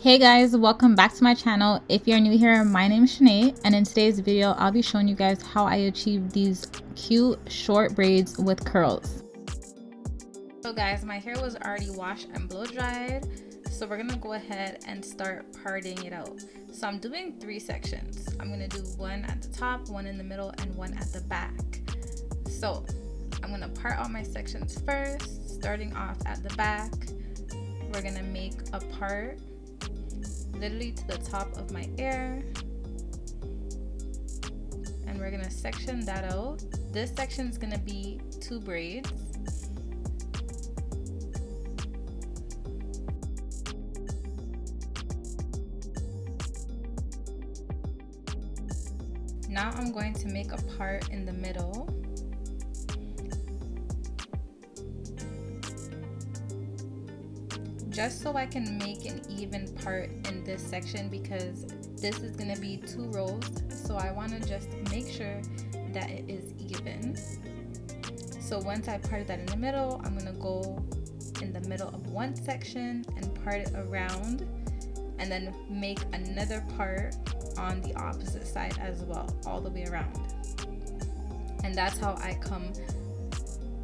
Hey guys, welcome back to my channel. If you're new here, my name is Nae, and in today's video I'll be showing you guys how I achieve these cute short braids with curls. So guys, my hair was already washed and blow dried, so we're gonna go ahead and start parting it out. So I'm doing 3 sections. I'm gonna do one at the top, one in the middle, and one at the back. So I'm gonna part out my sections first. Starting off at the back, we're gonna make a part literally to the top of my ear, and we're gonna section that out. This section is gonna be 2 braids. Now I'm going to make a part in the middle. Just so I can make an even part in this section, because this is going to be 2 rows, so I want to just make sure that it is even. So once I parted that in the middle, I'm going to go in the middle of one section and part it around, and then make another part on the opposite side as well, all the way around. And that's how I come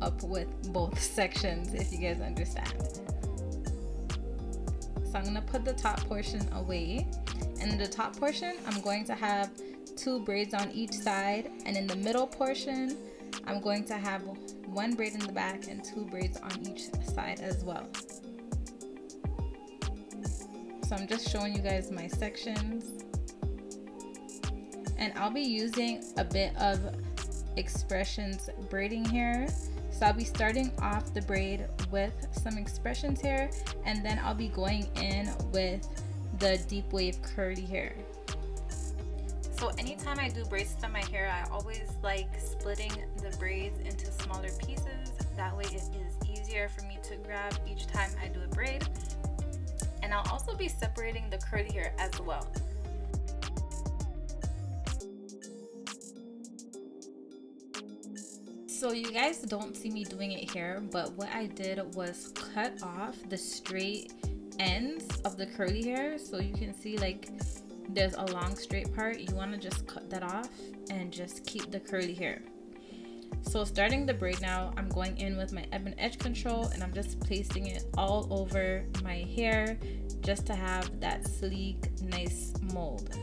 up with both sections, if you guys understand. So I'm going to put the top portion away, and in the top portion I'm going to have 2 braids on each side, and in the middle portion I'm going to have 1 braid in the back and 2 braids on each side as well. So I'm just showing you guys my sections, and I'll be using a bit of Expressions braiding here. So I'll be starting off the braid with some Expressions hair, and then I'll be going in with the deep wave curly hair. So anytime I do braids to my hair, I always like splitting the braids into smaller pieces. That way it is easier for me to grab each time I do a braid. And I'll also be separating the curly hair as well. So you guys don't see me doing it here, but what I did was cut off the straight ends of the curly hair. So you can see like there's a long straight part. You want to just cut that off and just keep the curly hair. So starting the braid now, I'm going in with my ebon edge control, and I'm just placing it all over my hair just to have that sleek, nice mold.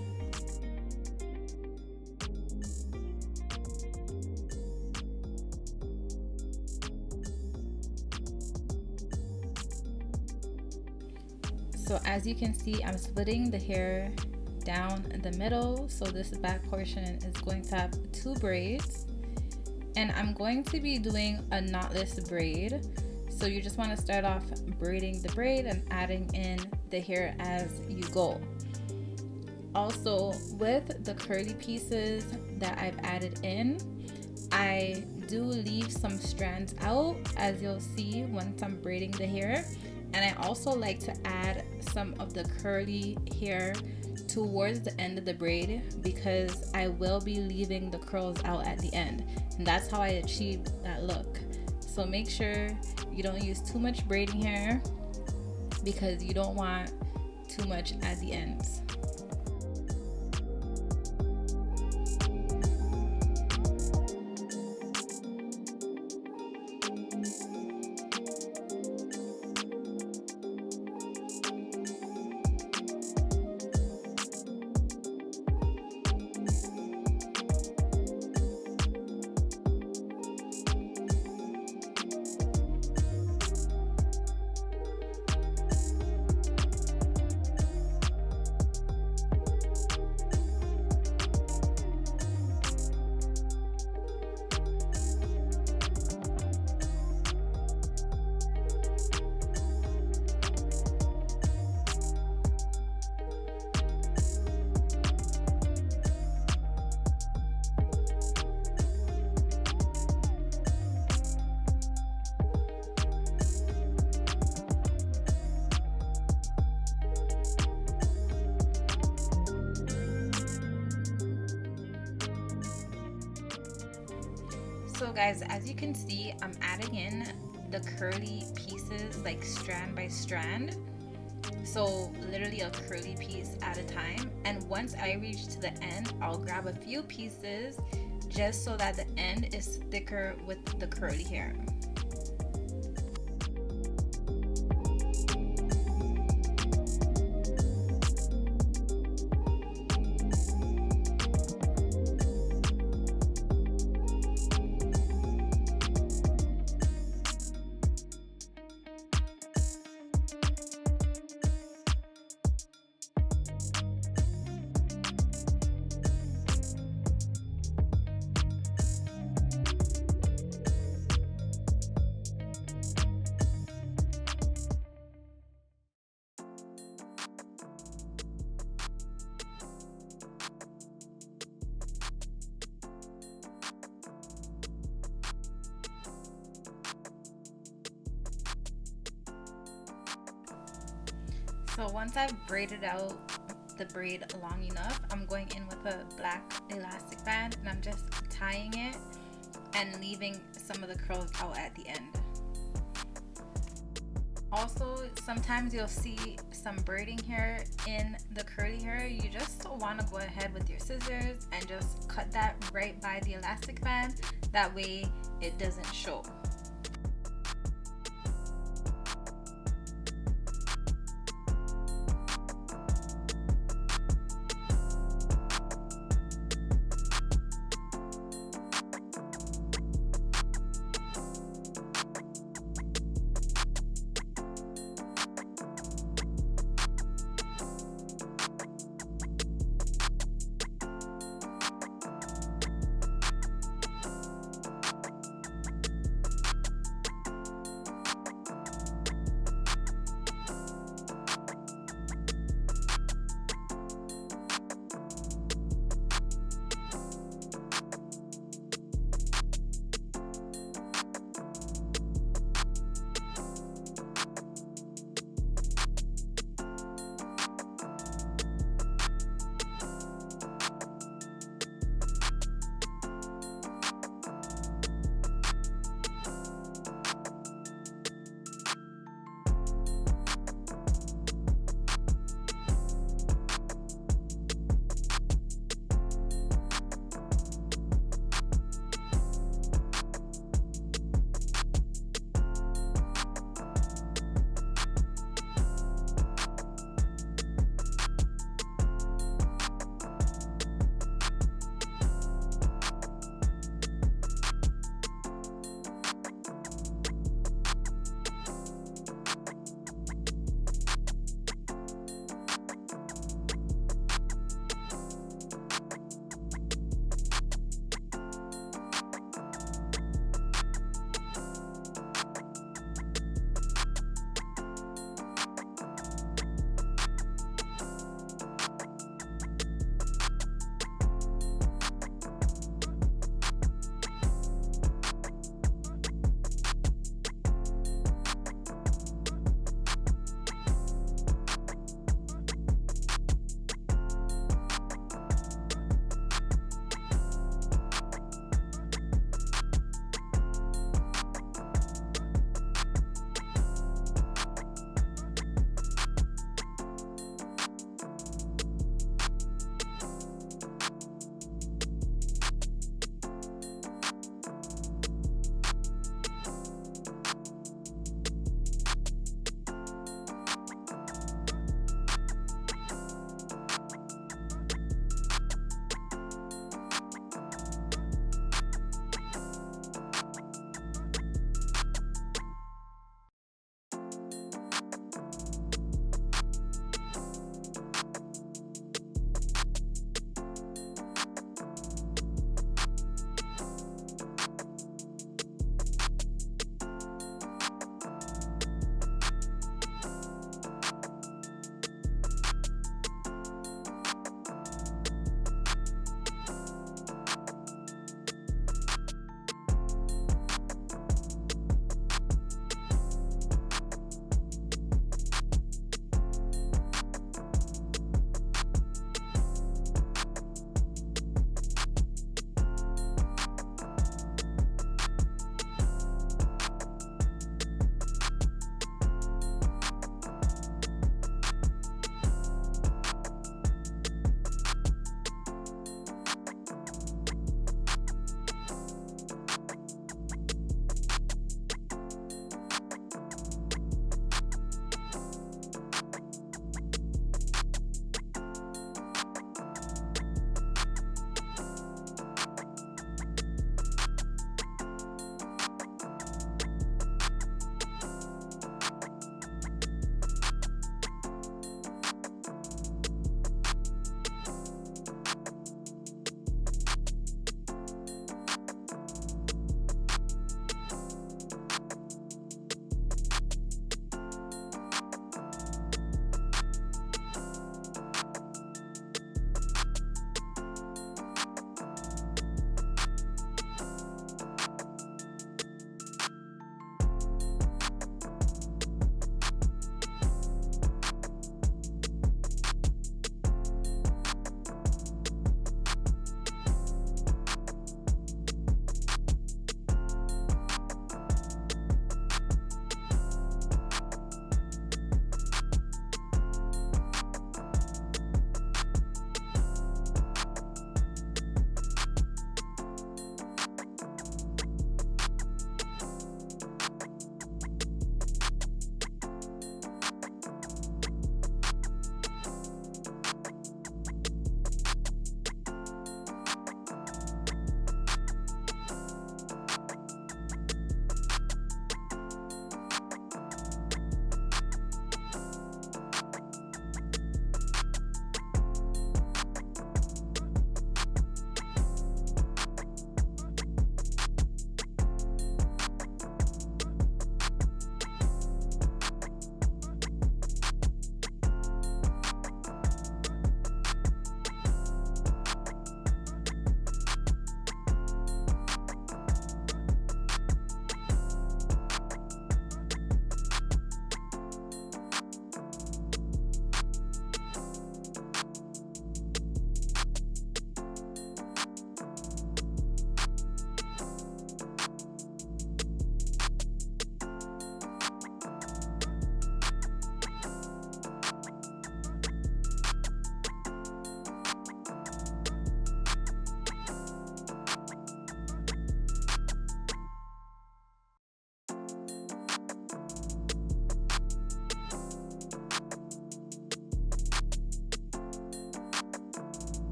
So as you can see, I'm splitting the hair down the middle. So this back portion is going to have 2 braids, and I'm going to be doing a knotless braid. So you just want to start off braiding the braid and adding in the hair as you go. Also, with the curly pieces that I've added in, I do leave some strands out, as you'll see once I'm braiding the hair. And I also like to add some of the curly hair towards the end of the braid, because I will be leaving the curls out at the end, and that's how I achieve that look. So make sure you don't use too much braiding hair, because you don't want too much at the ends. So guys, as you can see, I'm adding in the curly pieces like strand by strand. So literally a curly piece at a time. And once I reach to the end, I'll grab a few pieces just so that the end is thicker with the curly hair. So once I've braided out the braid long enough, I'm going in with a black elastic band and I'm just tying it and leaving some of the curls out at the end. Also, sometimes you'll see some braiding hair in the curly hair. You just want to go ahead with your scissors and just cut that right by the elastic band. That way it doesn't show.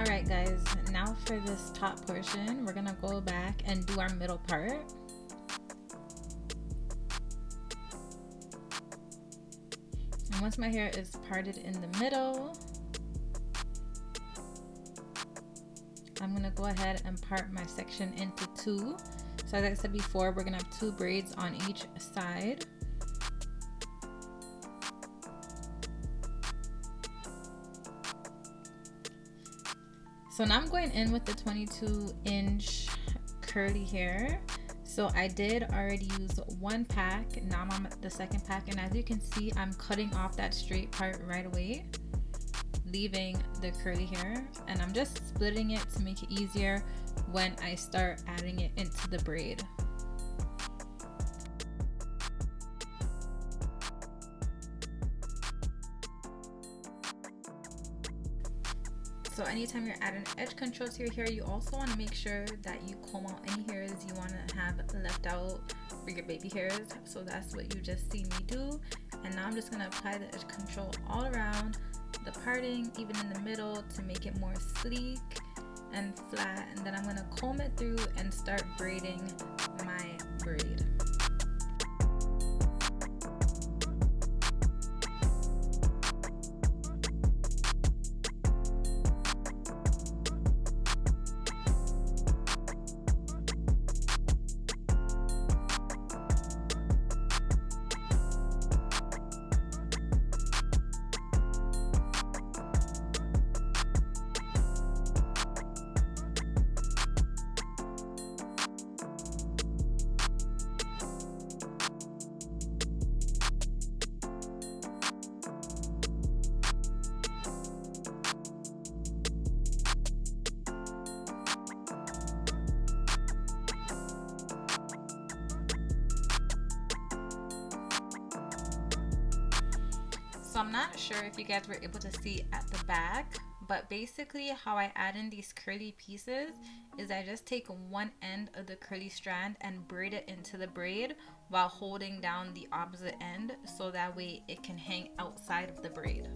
Alright guys, now for this top portion, we're gonna go back and do our middle part. And once my hair is parted in the middle, I'm gonna go ahead and part my section into two. So as I said before, we're gonna have 2 braids on each side. So now I'm going in with the 22-inch curly hair. So I did already use 1 pack, now I'm on the 2nd pack, and as you can see, I'm cutting off that straight part right away, leaving the curly hair, and I'm just splitting it to make it easier when I start adding it into the braid. So anytime you're adding edge control to your hair, you also want to make sure that you comb out any hairs you want to have left out for your baby hairs. So that's what you just see me do. And now I'm just going to apply the edge control all around the parting, even in the middle, to make it more sleek and flat. And then I'm going to comb it through and start braiding my braid. So I'm not sure if you guys were able to see at the back, but basically how I add in these curly pieces is I just take one end of the curly strand and braid it into the braid while holding down the opposite end, so that way it can hang outside of the braid.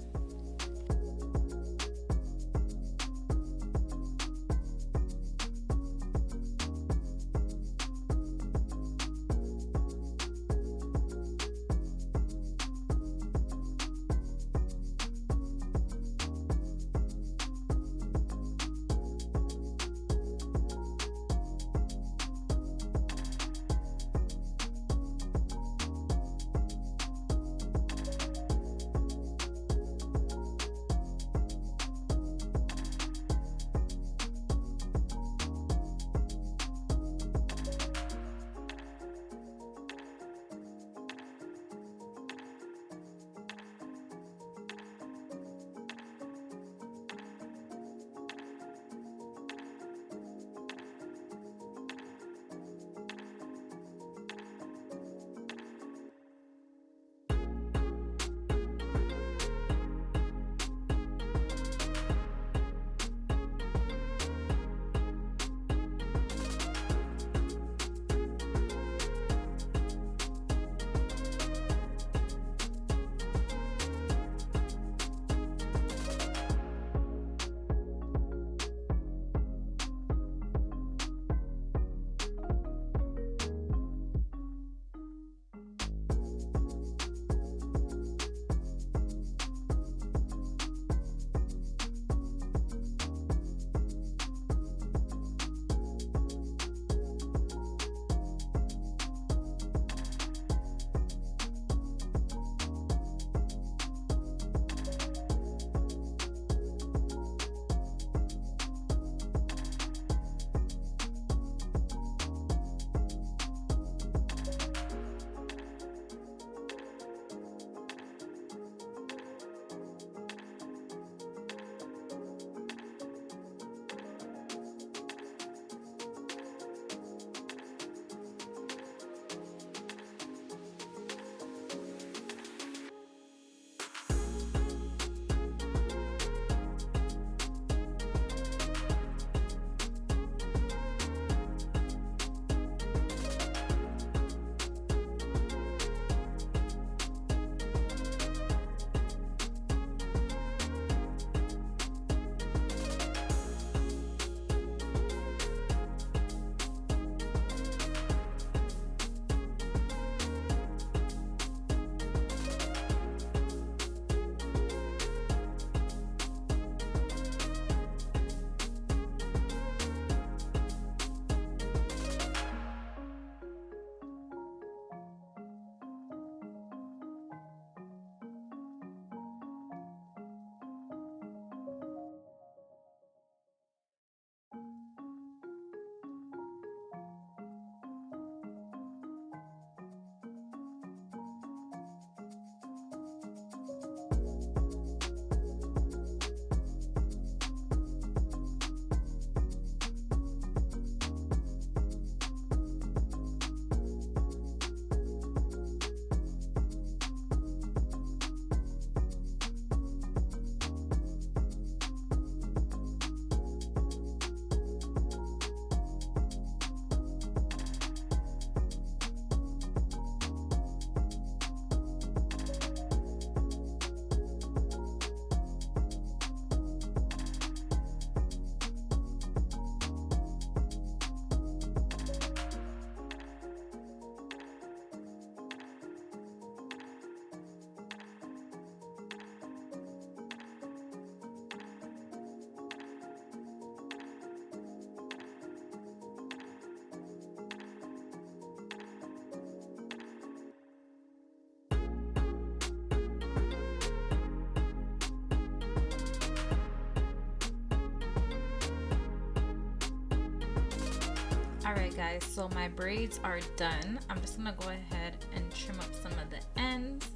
Alright guys, so my braids are done. I'm just gonna go ahead and trim up some of the ends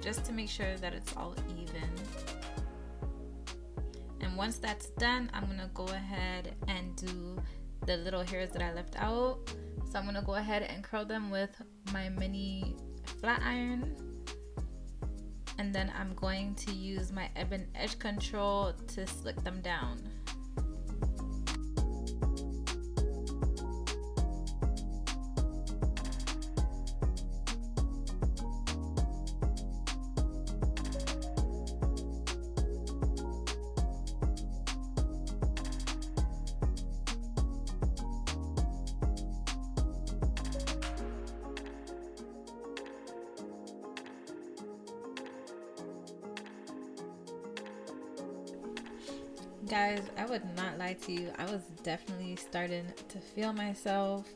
just to make sure that it's all even. And once that's done, I'm gonna go ahead and do the little hairs that I left out. So I'm gonna go ahead and curl them with my mini flat iron. And then I'm going to use my ebon edge control to slick them down. Guys, I would not lie to you, I was definitely starting to feel myself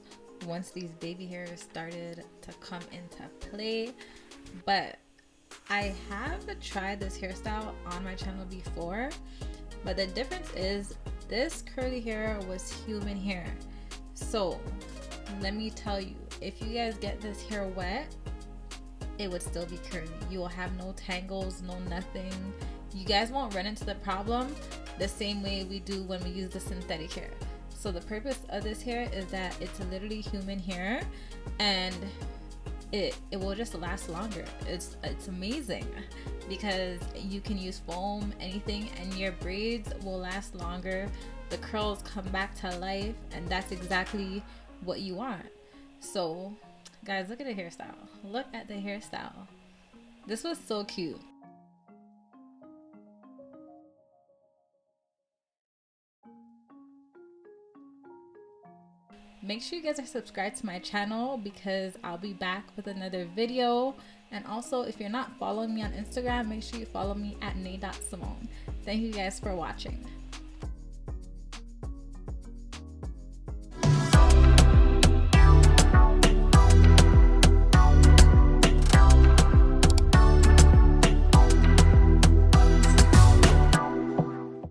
once these baby hairs started to come into play. But I have tried this hairstyle on my channel before, but the difference is this curly hair was human hair. So let me tell you, if you guys get this hair wet, it would still be curly. You will have no tangles, no nothing. You guys won't run into the problem the same way we do when we use the synthetic hair. So the purpose of this hair is that it's literally human hair, and it will just last longer. It's amazing because you can use foam, anything, and your braids will last longer. The curls come back to life, and that's exactly what you want. So guys, look at the hairstyle. Look at the hairstyle. This was so cute. Make sure you guys are subscribed to my channel because I'll be back with another video. And also, if you're not following me on Instagram, make sure you follow me at Nae.Simone. Thank you guys for watching.